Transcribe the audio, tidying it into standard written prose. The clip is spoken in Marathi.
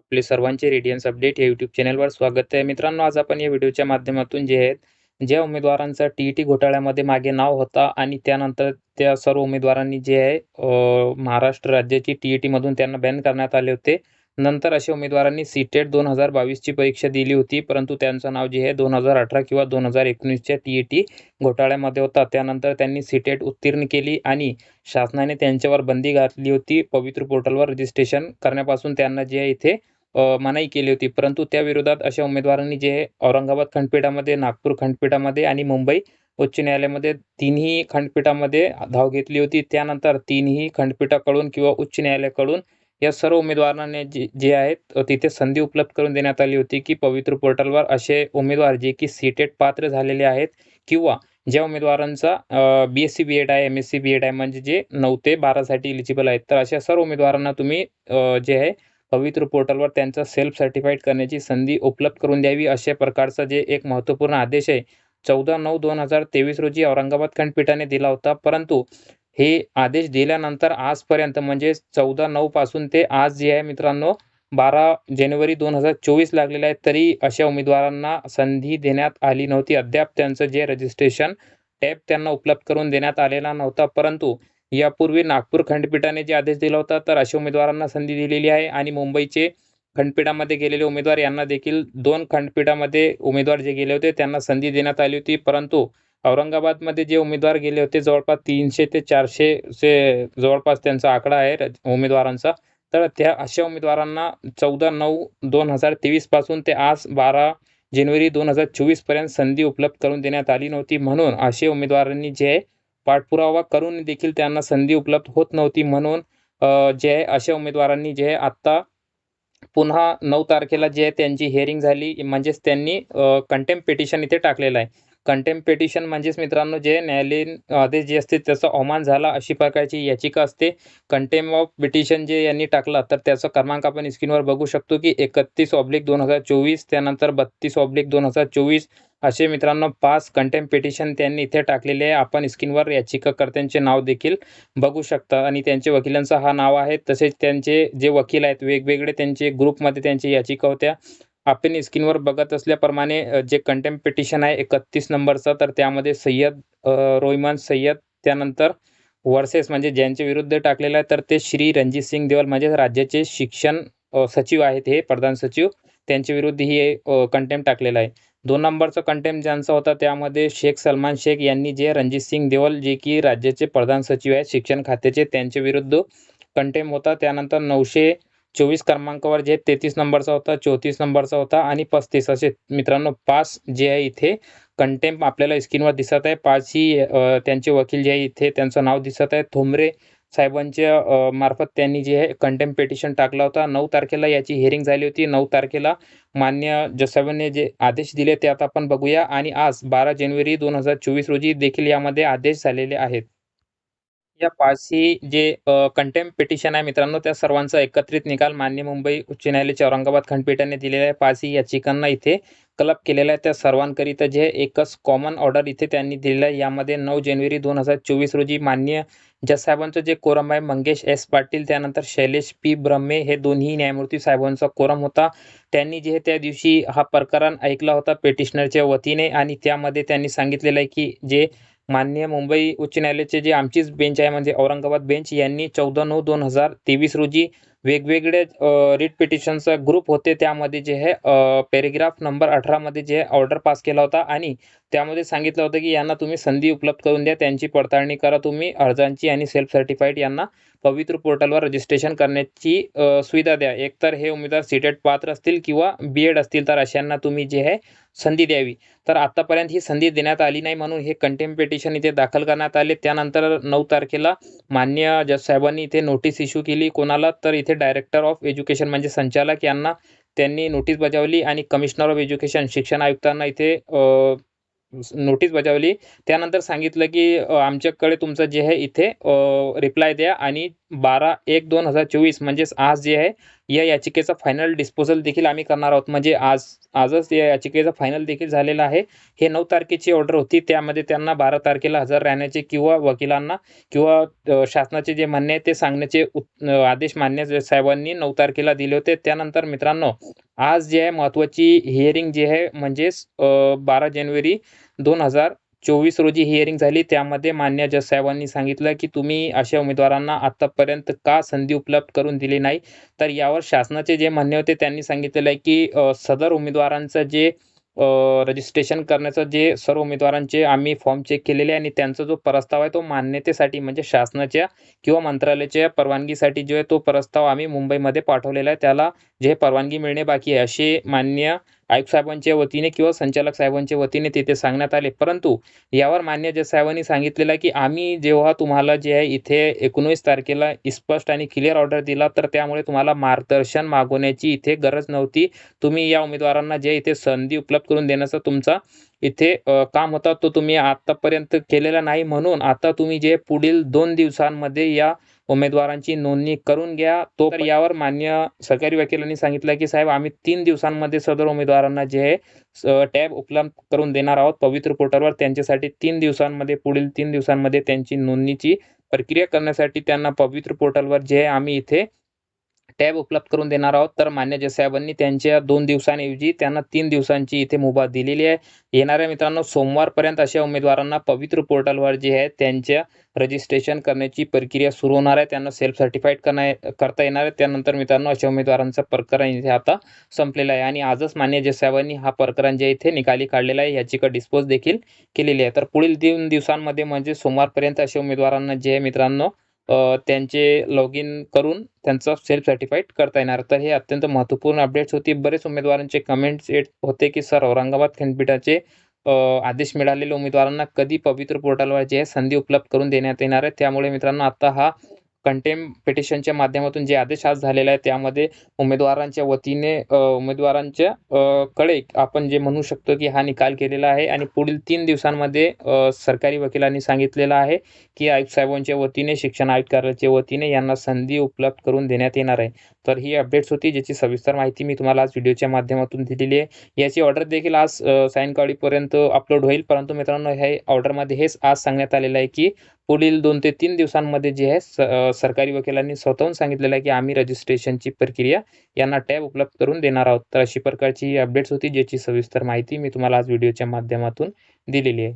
आपले सर्वांचे रेडियन्स अपडेट या यूट्यूब चॅनलवर स्वागत आहे. मित्रांनो, आज आपण या व्हिडिओच्या माध्यमातून जे आहेत, ज्या उमेदवारांचा टी-ई-टी घोटाळ्यामध्ये मागे नाव होता आणि त्यानंतर त्या सर्व उमेदवारांनी जे आहे महाराष्ट्र राज्याची टी-ई-टीमधून त्यांना बॅन करण्यात आले होते. नंतर अशा उमेदवारांनी सी-टेट 2022ची परीक्षा दिली होती, परंतु त्यांचं नाव जे आहे 2018 किंवा 2019च्या टी-ई-टी घोटाळ्यामध्ये होता. त्यानंतर त्यांनी सी-टेट उत्तीर्ण केली आणि शासनाने त्यांच्यावर बंदी घातली होती. पवित्र पोर्टलवर रजिस्ट्रेशन करण्यापासून त्यांना जे आहे इथे मनाई केली होती. परंतु त्या विरोधात अशा उमेदवारांनी जे आहे औरंगाबाद खंडपीठामध्ये, नागपूर खंडपीठामध्ये आणि मुंबई उच्च न्यायालयामध्ये तिन्ही खंडपीठामध्ये धाव घेतली होती. त्यानंतर तिन्ही खंडपीठाकडून किंवा उच्च न्यायालयाकडून या सर्व उमेदवारांना जे आहेत तिथे संधी उपलब्ध करून देण्यात आली होती, की पवित्र पोर्टलवर असे उमेदवार जे की सी-टेट पात्र झालेले आहेत किंवा ज्या उमेदवारांचा बी-एससी बी-एड आहे, एम-एससी बी-एड आहे, म्हणजे जे 9 ते 12साठी एलिजिबल आहेत. तर अशा सर्व उमेदवारांना तुम्ही जे आहे पवित्र पोर्टलवर त्यांचं सेल्फ सर्टिफाईड करण्याची संधी उपलब्ध करून द्यावी, अशा प्रकारचा जे एक महत्त्वपूर्ण आदेश आहे 14/9/2023 रोजी औरंगाबाद खंडपीठाने दिला होता. परंतु हे आदेश दिल्यानंतर आजपर्यंत म्हणजे 14/9 पासून ते आज जे आहे मित्रांनो 12 जानेवारी 2024 लागलेलं आहे, तरी अशा उमेदवारांना संधी देण्यात आली नव्हती. अद्याप त्यांचं जे रजिस्ट्रेशन टॅब त्यांना उपलब्ध करून देण्यात आलेला नव्हता. परंतु यापूर्वी नागपूर खंडपीठाने जे आदेश दिला होता, तर अशा उमेदवारांना संधी दिलेली आहे आणि मुंबईचे खंडपीठामध्ये गेलेले उमेदवार यांना देखील 2 खंडपीठामध्ये उमेदवार जे गेले होते त्यांना संधी देण्यात आली होती. परंतु औरंगाबादमध्ये जे उमेदवार गेले होते जवळपास 300 ते 400 जवळपास त्यांचा आकडा आहे उमेदवारांचा. तर त्या अशा उमेदवारांना 14/9/2023 पासून ते आज 12 जानेवारी 2024 पर्यंत संधी उपलब्ध करून देण्यात आली नव्हती. म्हणून अशा उमेदवारांनी जे आहे पाठपुरावा करून देखील त्यांना संधी उपलब्ध होत नव्हती. म्हणून जे आहे अशा उमेदवारांनी जे आहे आत्ता पुन्हा 9 तारखेला जे आहे त्यांची हिअरिंग झाली. म्हणजेच त्यांनी कंटेम्प्ट पिटिशन इथे टाकलेलं आहे. कंटेम्प्ट पिटिशन म्हणजेच मित्रांनो जे न्यायालयीन आदेश जे असते त्याचा अवमान झाला अशी प्रकारची याचिका असते. कंटेम्प्ट ऑफ पिटिशन जे यांनी टाकला तर त्याचा क्रमांक आपण स्क्रीनवर बघू शकतो, की 31/2024 त्यानंतर 32/2024 असे मित्रांनो 5 कंटेम्प्ट पिटिशन त्यांनी इथे टाकलेले आहे. आपण स्क्रीनवर याचिकाकर्त्यांचे नाव देखील बघू शकता आणि त्यांच्या वकिलांचं हा नाव आहे. तसेच त्यांचे जे वकील आहेत वेगवेगळे त्यांचे ग्रुपमध्ये त्यांची याचिका होत्या. आपण स्क्रीनवर बघत असल्याप्रमाणे जे कंटेम्प्ट पिटिशन आहे 31 नंबरचं, तर त्यामध्ये सय्यद रोहिमन सय्यद, त्यानंतर वर्सेस म्हणजे ज्यांच्या विरुद्ध टाकलेलं आहे तर ते श्री रणजित सिंग देवल म्हणजे राज्याचे शिक्षण सचिव आहेत हे प्रधान सचिव, त्यांच्या विरुद्ध ही कंटेम्प्ट टाकलेला आहे. 2 नंबरचा कंटेम्प्ट ज्यांचा होता त्यामध्ये शेख सलमान शेख यांनी जे रणजित सिंग देवल जे की राज्याचे प्रधान सचिव आहेत शिक्षण खात्याचे त्यांच्या विरुद्ध कंटेम्प्ट होता. त्यानंतर 924 क्रमांकावर जे 33 नंबरचा होता, 34 नंबरचा होता आणि 35 असे मित्रांनो 5 जे आहे इथे कंटेम्प्ट आपल्याला स्क्रीनवर दिसत आहे. 5 ही त्यांचे वकील जे आहे इथे त्यांचं नाव दिसत आहे. थोंबरे साहेबांच्या मार्फत त्यांनी जे आहे कंटेम्प्ट पिटिशन टाकला होता. 9 तारखेला याची हिअरिंग झाली होती. 9 तारखेला मान्य जज साहेबांनी जे आदेश दिले ते आता आपण बघूया आणि आज 12 जानेवारी 2024 रोजी देखील यामध्ये आदेश झालेले आहेत. या 5ही जे कंटेम्प्ट पिटिशन आहे मित्रांनो त्या सर्वांचा एकत्रित निकाल माननीय मुंबई उच्च न्यायालयाच्या औरंगाबाद खंडपीठाने दिलेला आहे. 5ही याचिकांना इथे क्लब केलेला आहे. त्या सर्वांकरिता जे एकच कॉमन ऑर्डर इथे त्यांनी दिलेला आहे. यामध्ये 9 जानेवारी 2024 रोजी माननीय जज साहेबांचं जे कोरम आहे मंगेश एस पाटील त्यानंतर शैलेश पी ब्रह्मे हे दोन्ही न्यायमूर्ती साहेबांचा कोरम होता. त्यांनी जे त्या दिवशी हा प्रकरण ऐकला होता पिटिशनरच्या वतीने आणि त्यामध्ये त्यांनी सांगितलेलं आहे की जे माननीय मुंबई उच्च न्यायालयाचे जे आमचीच बेंच आहे म्हणजे औरंगाबाद बेंच यांनी 14/9/2023 रोजी वेगवेगळे रिट पिटिशनचा ग्रुप होते त्यामध्ये जे आहे पॅरेग्राफ नंबर 18 मध्ये जे ऑर्डर पास केला होता आणि त्यामध्ये सांगितलं होतं की यांना तुम्ही संधी उपलब्ध करून द्या, त्यांची पडताळणी करा तुम्ही अर्जांची आणि सेल्फ सर्टिफाईड यांना पवित्र पोर्टलवर रजिस्ट्रेशन करण्याची सुविधा द्या. एकतर हे उमेदवार सी-टेट पात्र असतील किंवा बी-एड असतील तर अशांना तुम्ही जे आहे संधी द्यावी. तर आतापर्यंत ही संधी देण्यात आली नाही म्हणून हे कंटेम्प्ट पिटिशन इथे दाखल करण्यात आले. त्यानंतर 9 तारखेला मान्य जज साहेबांनी इथे नोटीस इश्यू केली. कोणाला तर इथे डायरेक्टर ऑफ एज्युकेशन म्हणजे संचालक यांना त्यांनी नोटीस बजावली आणि कमिशनर ऑफ एज्युकेशन शिक्षण आयुक्तांना इथे नोटीस बजावली. त्यानंतर सांगितलं की आमच्याकडे तुमचं जे आहे इथे रिप्लाय द्या आणि 12/1/2024 म्हणजेच आज जे आहे या याचिकेचा फायनल डिस्पोजल देखील आम्ही करणार आहोत. म्हणजे आजच या याचिकेचा फायनल देखील झालेला आहे. हे 9 तारखेची ऑर्डर होती. त्यामध्ये त्यांना 12 तारखेला हजर राहण्याचे किंवा वकिलांना किंवा शासनाचे जे म्हणणे आहे ते सांगण्याचे आदेश मान्य साहेबांनी 9 तारखेला दिले होते. त्यानंतर मित्रांनो आज जे आहे महत्त्वाची हिअरिंग जी आहे म्हणजेच 12 जानेवारी 2024 रोजी हिअरिंग झाली. त्यामध्ये मान्य जज साहेबांनी सांगितलं की तुम्ही अशा उमेदवारांना आतापर्यंत का संधी उपलब्ध करून दिली नाही. तर यावर शासनाचे जे म्हणणे होते त्यांनी सांगितलेलं आहे की सदर उमेदवारांचं जे रजिस्ट्रेशन करण्याचं जे सर्व उमेदवारांचे आम्ही फॉर्म चेक केलेले आहे आणि त्यांचा जो प्रस्ताव आहे तो मान्यतेसाठी म्हणजे शासनाच्या किंवा मंत्रालयाच्या परवानगीसाठी जो आहे तो प्रस्ताव आम्ही मुंबईमध्ये पाठवलेला आहे. त्याला जे परवानगी मिळणे बाकी आहे असे माननीय आयुक्त साहेबांच्या वतीने किंवा संचालक साहेबांच्या वतीने तिथे सांगण्यात आले. परंतु यावर मान्य जज साहेबांनी सांगितलेलं आहे की आम्ही जेव्हा तुम्हाला जे आहे इथे 19 तारखेला स्पष्ट आणि क्लिअर ऑर्डर दिला तर त्यामुळे तुम्हाला मार्गदर्शन मागवण्याची इथे गरज नव्हती. तुम्ही या उमेदवारांना जे इथे संधी उपलब्ध करून देण्याचा तुमचा इथे काम होता तो तुम्ही आतापर्यंत केलेला नाही. म्हणून आता तुम्ही जे पुढील 2 दिवसांमध्ये या उमेदवारांची नोंदणी करून घ्या. तर यावर मान्य सरकारी वकिलांनी सांगितलं की साहेब आम्ही 3 दिवसांमध्ये सदर उमेदवारांना जे आहे टॅब उपलब्ध करून देणार आहोत पवित्र पोर्टलवर. त्यांच्यासाठी 3 दिवसांमध्ये पुढील 3 दिवसांमध्ये त्यांची नोंदणीची प्रक्रिया करण्यासाठी त्यांना पवित्र पोर्टलवर जे आहे आम्ही इथे टॅब उपलब्ध करून देणार आहोत. तर मान्य जज साहेबांनी त्यांच्या 2 दिवसांऐवजी त्यांना 3 दिवसांची इथे मुभा दिलेली आहे. येणाऱ्या मित्रांनो सोमवारपर्यंत अशा उमेदवारांना पवित्र पोर्टलवर जे आहे त्यांच्या रजिस्ट्रेशन करण्याची प्रक्रिया सुरू होणार आहे. त्यांना सेल्फ सर्टिफाईड करता येणार आहे. त्यानंतर मित्रांनो अशा उमेदवारांचं प्रकरण इथे आता संपलेलं आहे आणि आजच मान्य जज साहेबांनी हा प्रकरण जे इथे निकाली काढलेला आहे याचिका डिस्पोज देखील केलेली आहे. तर पुढील 2 दिवसांमध्ये म्हणजे सोमवारपर्यंत अशा उमेदवारांना जे आहे मित्रांनो त्यांचे लॉग इन करून त्यांचं सेल्फ सर्टिफाईड करता येणार. तर हे अत्यंत महत्त्वपूर्ण अपडेट्स होती. बरेच उमेदवारांचे कमेंट्स येत होते की सर औरंगाबाद खंडपीठाचे आदेश मिळालेल्या उमेदवारांना कधी पवित्र पोर्टलवर जे आहे संधी उपलब्ध करून देण्यात येणार आहे. त्यामुळे मित्रांनो आता हा कंटेम्प्ट पिटिशनच्या माध्यमातून जे आदेश आज झालेला आहे त्यामध्ये उमेदवारांच्या वतीने उमेदवारांच्या कडे आपण जे म्हणू शकतो की हा निकाल केलेला आहे आणि पुढील 3 दिवसांमध्ये सरकारी वकिलांनी सांगितलेलं आहे की आयुक्त साहेबांच्या वतीने शिक्षण आयुक्त कार्यालयाच्या वतीने यांना संधी उपलब्ध करून देण्यात येणार आहे. तर ही अपडेट्स होती ज्याची सविस्तर माहिती मी तुम्हाला आज व्हिडिओच्या माध्यमातून दिलेली आहे. याची ऑर्डर देखील आज सायंकाळीपर्यंत अपलोड होईल. परंतु मित्रांनो ह्या ऑर्डरमध्ये हेच आज सांगण्यात आलेलं आहे की पुढील 2 ते 3 दिवसांमध्ये जे आहे सरकारी वकिलांनी स्वतःहून सांगितलेलं आहे की आम्ही रजिस्ट्रेशनची प्रक्रिया यांना टॅब उपलब्ध करून देणार आहोत. तर अशी प्रकारची ही अपडेट्स होती ज्याची सविस्तर माहिती मी तुम्हाला आज व्हिडिओच्या माध्यमातून दिलेली आहे.